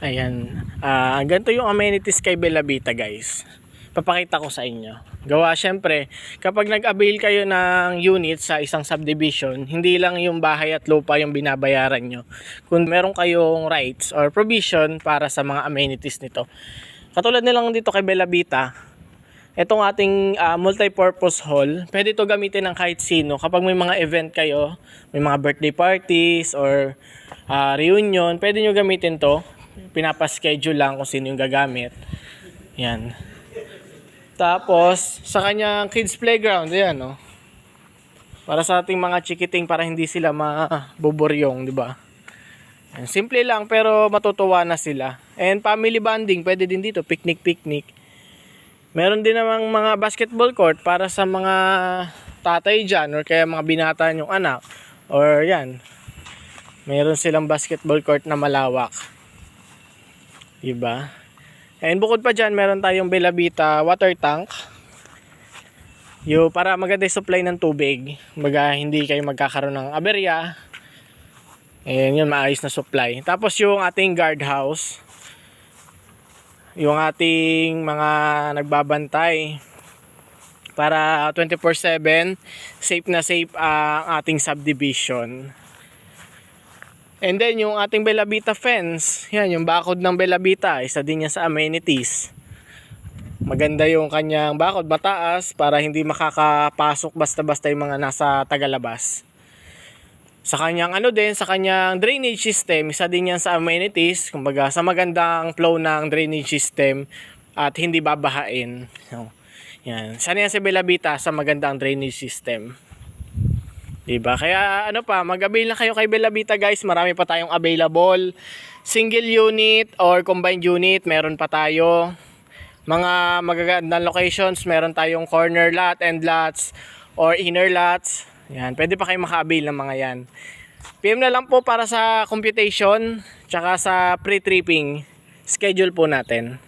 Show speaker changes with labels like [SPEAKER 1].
[SPEAKER 1] Ayan. Ganito yung amenities kay Bella Vita, guys. Papakita ko sa inyo. Gawa syempre, kapag nag-avail kayo ng unit sa isang subdivision, hindi lang yung bahay at lupa yung binabayaran nyo. Kung meron kayong rights or provision para sa mga amenities nito. Katulad nilang dito kay Bella Vita, itong ating multi-purpose hall, pwede ito gamitin ng kahit sino. Kapag may mga event kayo, may mga birthday parties or reunion, pwede nyo gamitin to. Pinapaschedule lang kung sino yung gagamit. Yan. Tapos, sa kanyang kids playground, yan, no? Para sa ating mga chikiting, para hindi sila mabuburyong, di ba? Yan. Simple lang, pero matutuwa na sila. And family bonding, pwede din dito, picnic. Meron din namang mga basketball court para sa mga tatay dyan, or kaya mga binata yung anak. Or yan, meron silang basketball court na malawak. Diba? And bukod pa dyan, meron tayong Bella Vita water tank. Para maganda yung supply ng tubig. Baga, hindi kayo magkakaroon ng aberya. Ayan, yun, maayos na supply. Tapos yung ating guardhouse. Yung ating mga nagbabantay. Para 24/7, safe na safe ang ating subdivision. And then yung ating Bella Vita fence, yan yung bakod ng Bella Vita, isa din yan sa amenities. Maganda yung kanyang bakod, mataas para hindi makakapasok basta-basta yung mga nasa tagalabas. Sa kanyang sa kanyang drainage system, isa din yan sa amenities, kumbaga sa magandang flow ng drainage system at hindi babahain. So, yan. Sana yan si Bella Vita sa magandang drainage system. Diba? Kaya mag-avail na kayo kay Bella Vita, guys. Marami pa tayong available. Single unit or combined unit, meron pa tayo. Mga magagandang locations, meron tayong corner lot, end lots, or inner lots. Yan, pwede pa kayo maka-avail ng mga yan. PM na lang po para sa computation, tsaka sa pre-tripping. Schedule po natin.